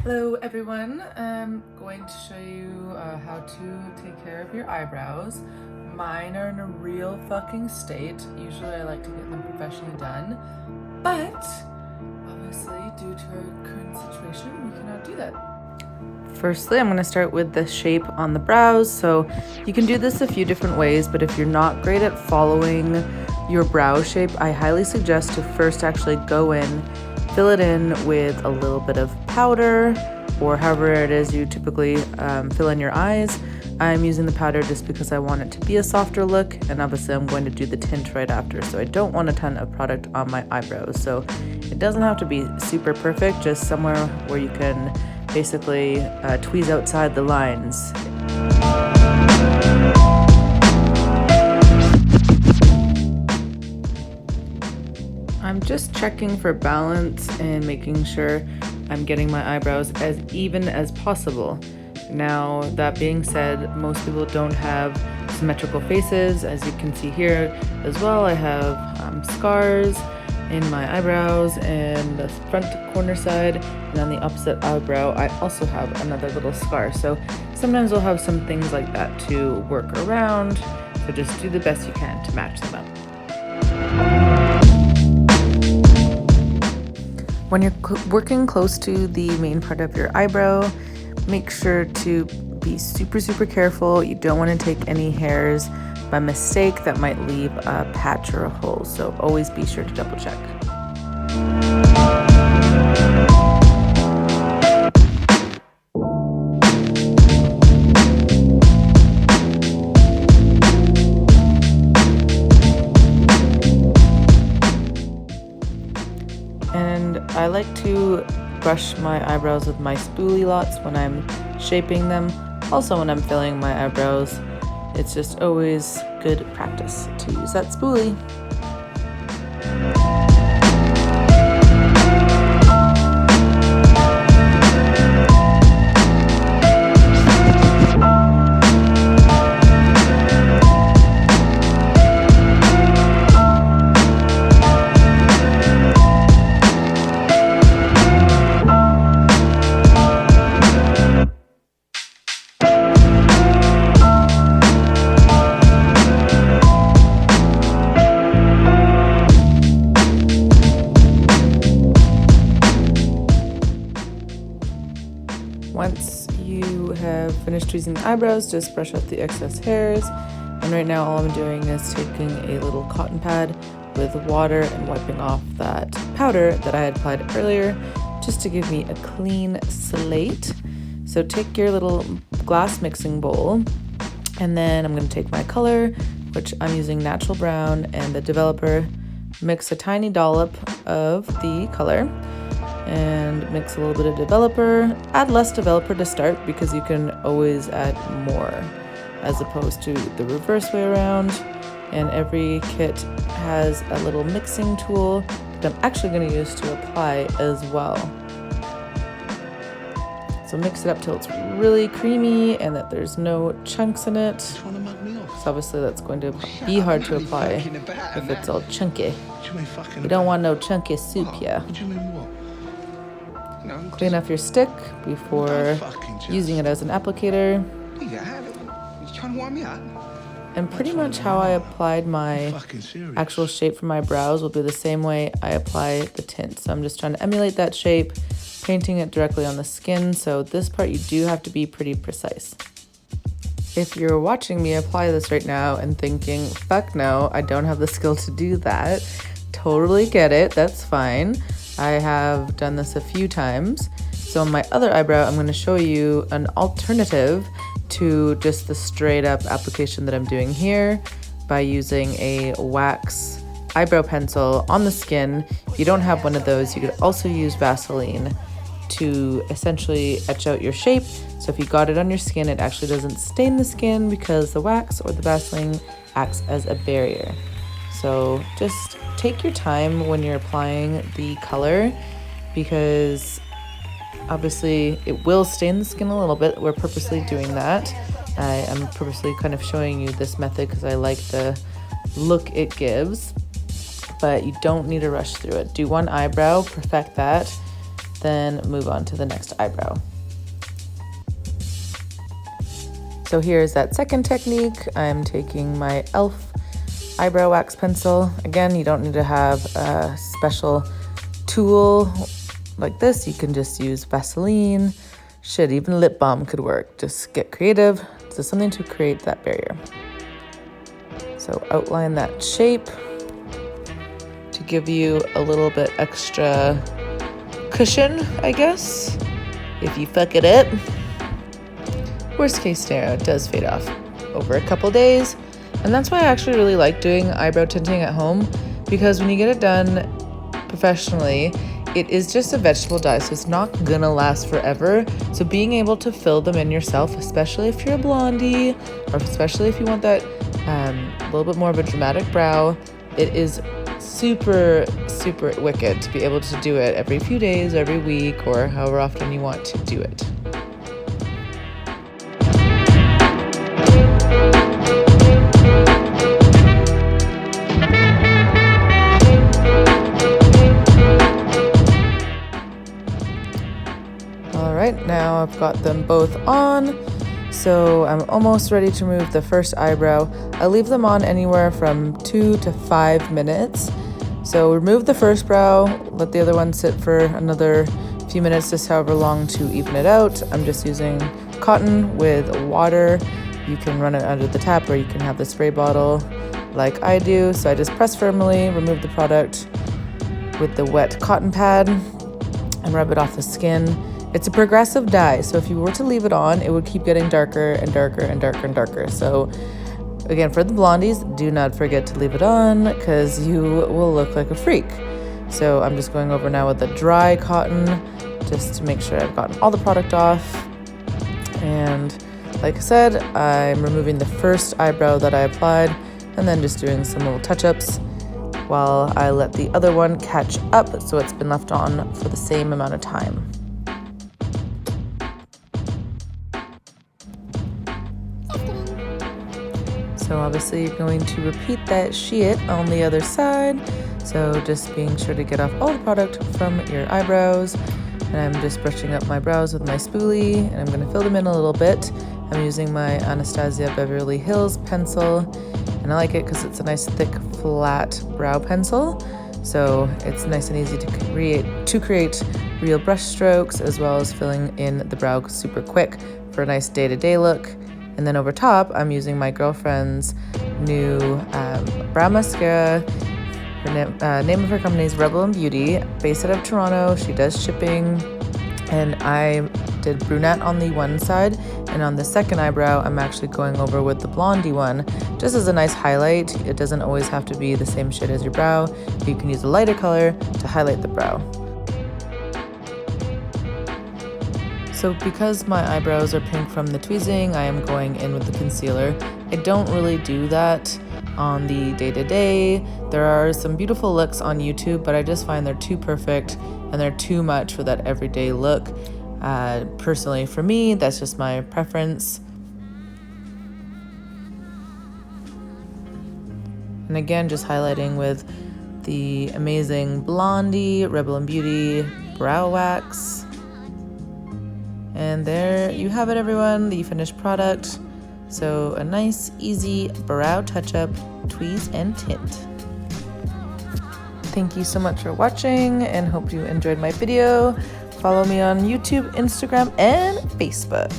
Hello everyone, I'm going to show you how to take care of your eyebrows. Mine are in a real fucking state. Usually I like to get them professionally done, but obviously due to our current situation, we cannot do that. Firstly, I'm going to start with the shape on the brows. So you can do this a few different ways, but if you're not great at following your brow shape, I highly suggest to first actually go in, fill it in with a little bit of powder or however it is you typically fill in your eyes. I'm using the powder just because I want it to be a softer look, and obviously I'm going to do the tint right after, so I don't want a ton of product on my eyebrows. So it doesn't have to be super perfect, just somewhere where you can basically tweeze outside the lines. I'm just checking for balance and making sure I'm getting my eyebrows as even as possible. Now, that being said, most people don't have symmetrical faces, as you can see here as well. I have scars in my eyebrows and the front corner side, and on the opposite eyebrow I also have another little scar. So sometimes we'll have some things like that to work around, so just do the best you can to match them up. When you're working close to the main part of your eyebrow, make sure to be super careful. You don't want to take any hairs by mistake that might leave a patch or a hole, so always be sure to double check. And I like to brush my eyebrows with my spoolie lots when I'm shaping them. Also when I'm filling my eyebrows, it's just always good practice to use that spoolie. Once you have finished tweezing the eyebrows, just brush out the excess hairs. And right now all I'm doing is taking a little cotton pad with water and wiping off that powder that I had applied earlier, just to give me a clean slate. So take your little glass mixing bowl, and then I'm going to take my color, which I'm using natural brown, and the developer. Mix a tiny dollop of the color and mix a little bit of developer. Add less developer to start because you can always add more, as opposed to the reverse way around. And every kit has a little mixing tool that I'm actually going to use to apply as well. So mix it up till it's really creamy and that there's no chunks in it. So obviously that's going to be hard to apply if it's all chunky. You don't want no chunky soup here. Clean off your stick before using it as an applicator. And pretty much how I applied my actual shape for my brows will be the same way I apply the tint. So I'm just trying to emulate that shape, painting it directly on the skin. So this part you do have to be pretty precise. If you're watching me apply this right now and thinking, fuck no, I don't have the skill to do that, totally get it, that's fine. I have done this a few times. So on my other eyebrow, I'm going to show you an alternative to just the straight up application that I'm doing here by using a wax eyebrow pencil on the skin. If you don't have one of those, you could also use Vaseline to essentially etch out your shape. So if you got it on your skin, it actually doesn't stain the skin because the wax or the Vaseline acts as a barrier. So just take your time when you're applying the color, because obviously it will stain the skin a little bit. We're purposely doing that. I am purposely kind of showing you this method because I like the look it gives, but you don't need to rush through it. Do one eyebrow, perfect that, then move on to the next eyebrow. So here's that second technique. I'm taking my e.l.f. eyebrow wax pencil. Again, you don't need to have a special tool like this. You can just use Vaseline. Shit, even lip balm could work. Just get creative. So something to create that barrier. So outline that shape to give you a little bit extra cushion, I guess. If you fuck it up, worst case scenario, it does fade off over a couple days. And that's why I actually really like doing eyebrow tinting at home, because when you get it done professionally, it is just a vegetable dye, so it's not gonna last forever. So being able to fill them in yourself, especially if you're a blondie, or especially if you want that little bit more of a dramatic brow, it is super, super wicked to be able to do it every few days, every week, or however often you want to do it. Now I've got them both on, so I'm almost ready to remove the first eyebrow. I leave them on anywhere from 2 to 5 minutes. So remove the first brow, let the other one sit for another few minutes, just however long to even it out. I'm just using cotton with water. You can run it under the tap, or you can have the spray bottle like I do. So I just press firmly, remove the product with the wet cotton pad, and rub it off the skin. It's a progressive dye, so if you were to leave it on, it would keep getting darker and darker and darker and darker. So again, for the blondies, do not forget to leave it on, because you will look like a freak. So I'm just going over now with the dry cotton, just to make sure I've gotten all the product off. And like I said, I'm removing the first eyebrow that I applied, and then just doing some little touch-ups while I let the other one catch up, so it's been left on for the same amount of time. So obviously you're going to repeat that shit on the other side. So just being sure to get off all the product from your eyebrows. And I'm just brushing up my brows with my spoolie, and I'm going to fill them in a little bit. I'm using my Anastasia Beverly Hills pencil, and I like it because it's a nice thick flat brow pencil. So it's nice and easy to create real brush strokes, as well as filling in the brow super quick for a nice day-to-day look. And then over top, I'm using my girlfriend's new brow mascara. Her name of her company is Rebel & Beauty, based out of Toronto. She does shipping. And I did brunette on the one side, and on the second eyebrow, I'm actually going over with the blondie one, just as a nice highlight. It doesn't always have to be the same shade as your brow. You can use a lighter color to highlight the brow. So because my eyebrows are pink from the tweezing, I am going in with the concealer. I don't really do that on the day-to-day. There are some beautiful looks on YouTube, but I just find they're too perfect and they're too much for that everyday look. Personally, for me, that's just my preference. And again, just highlighting with the amazing Blondie Rebel & Beauty brow wax. And there you have it, everyone, the finished product. So a nice, easy brow touch-up, tweeze and tint. Thank you so much for watching, and hope you enjoyed my video. Follow me on YouTube, Instagram, and Facebook.